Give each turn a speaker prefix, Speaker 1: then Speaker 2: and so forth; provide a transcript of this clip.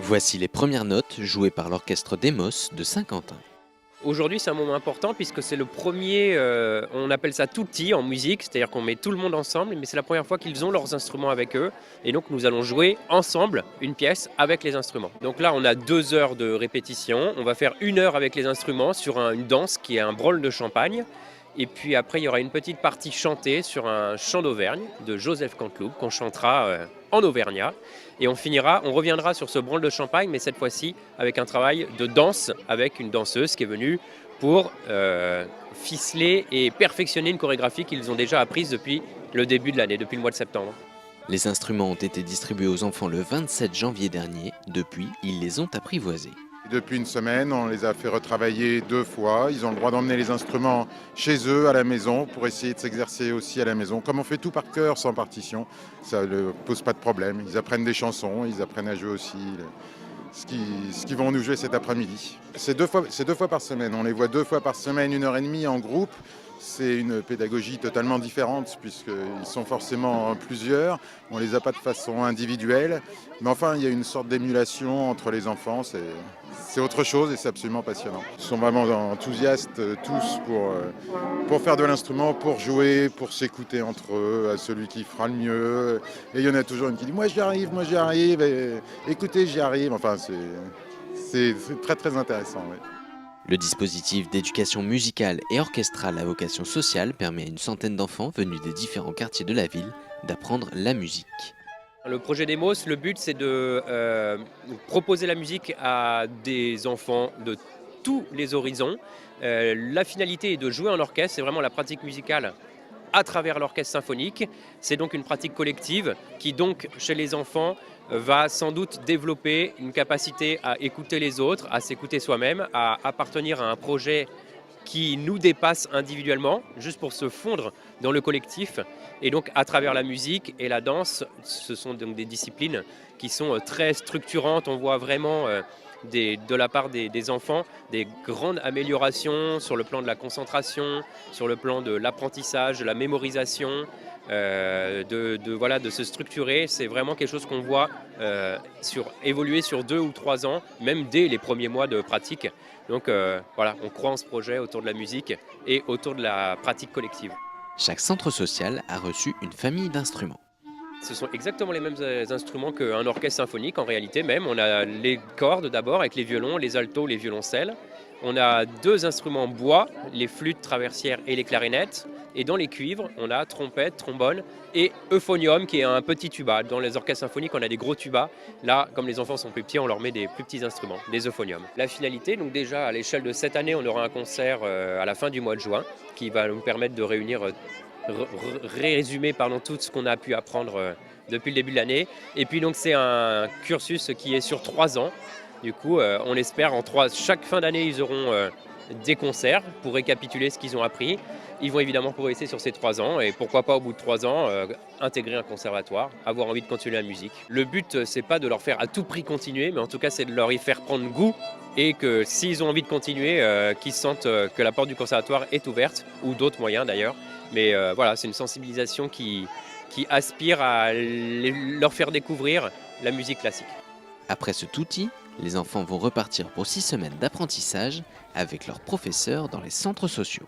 Speaker 1: Voici les premières notes jouées par l'orchestre Demos de Saint-Quentin.
Speaker 2: Aujourd'hui, c'est un moment important puisque c'est le premier, on appelle ça tutti en musique, c'est-à-dire qu'on met tout le monde ensemble, mais c'est la première fois qu'ils ont leurs instruments avec eux. Et donc, nous allons jouer ensemble une pièce avec les instruments. Donc là, on a 2 heures de répétition. On va faire 1 heure avec les instruments sur une danse qui est un brôle de champagne. Et puis après, il y aura une petite partie chantée sur un chant d'Auvergne de Joseph Canteloup qu'on chantera en auvergnat. Et on reviendra sur ce branle de champagne, mais cette fois-ci avec un travail de danse avec une danseuse qui est venue pour ficeler et perfectionner une chorégraphie qu'ils ont déjà apprise depuis le début de l'année, depuis le mois de septembre.
Speaker 1: Les instruments ont été distribués aux enfants le 27 janvier dernier. Depuis, ils les ont apprivoisés.
Speaker 3: Depuis une semaine, on les a fait retravailler 2 fois. Ils ont le droit d'emmener les instruments chez eux, à la maison, pour essayer de s'exercer aussi à la maison. Comme on fait tout par cœur, sans partition, ça ne pose pas de problème. Ils apprennent des chansons, ils apprennent à jouer aussi ce qu'ils vont nous jouer cet après-midi. C'est 2 fois par semaine. On les voit 2 fois par semaine, 1 heure et demie en groupe. C'est une pédagogie totalement différente puisqu'ils sont forcément plusieurs. On ne les a pas de façon individuelle. Mais enfin, il y a une sorte d'émulation entre les enfants. C'est autre chose et c'est absolument passionnant. Ils sont vraiment enthousiastes tous pour faire de l'instrument, pour jouer, pour s'écouter entre eux, à celui qui fera le mieux. Et il y en a toujours une qui dit « moi j'y arrive, et, écoutez, j'y arrive ». Enfin, c'est très très intéressant. Ouais.
Speaker 1: Le dispositif d'éducation musicale et orchestrale à vocation sociale permet à une centaine d'enfants venus des différents quartiers de la ville d'apprendre la musique.
Speaker 2: Le projet Demos, le but c'est de proposer la musique à des enfants de tous les horizons. La finalité est de jouer en orchestre, c'est vraiment la pratique musicale à travers l'orchestre symphonique. C'est donc une pratique collective qui donc chez les enfants va sans doute développer une capacité à écouter les autres, à s'écouter soi-même, à appartenir à un projet qui nous dépasse individuellement, juste pour se fondre dans le collectif. Et donc à travers la musique et la danse, ce sont donc des disciplines qui sont très structurantes. On voit vraiment de la part des enfants des grandes améliorations sur le plan de la concentration, sur le plan de l'apprentissage, de la mémorisation, de se structurer. C'est vraiment quelque chose qu'on voit évoluer sur 2 ou 3 ans, même dès les premiers mois de pratique. Donc on croit en ce projet autour de la musique et autour de la pratique collective.
Speaker 1: Chaque centre social a reçu une famille d'instruments.
Speaker 2: Ce sont exactement les mêmes instruments qu'un orchestre symphonique en réalité même. On a les cordes d'abord avec les violons, les altos, les violoncelles. On a 2 instruments bois, les flûtes traversières et les clarinettes. Et dans les cuivres, on a trompette, trombone et euphonium qui est un petit tuba. Dans les orchestres symphoniques, on a des gros tubas. Là, comme les enfants sont plus petits, on leur met des plus petits instruments, des euphoniums. La finalité, donc déjà à l'échelle de cette année, on aura un concert à la fin du mois de juin qui va nous permettre de réunir résumer tout ce qu'on a pu apprendre depuis le début de l'année. Et puis donc c'est un cursus qui est sur 3 ans. Du coup, on espère chaque fin d'année, ils auront des concerts pour récapituler ce qu'ils ont appris. Ils vont évidemment progresser sur ces 3 ans et pourquoi pas au bout de 3 ans intégrer un conservatoire, avoir envie de continuer la musique. Le but, c'est pas de leur faire à tout prix continuer, mais en tout cas, c'est de leur y faire prendre goût et que s'ils ont envie de continuer, qu'ils sentent que la porte du conservatoire est ouverte ou d'autres moyens d'ailleurs. Mais c'est une sensibilisation qui aspire à leur faire découvrir la musique classique.
Speaker 1: Après ce touti, les enfants vont repartir pour 6 semaines d'apprentissage avec leurs professeurs dans les centres sociaux.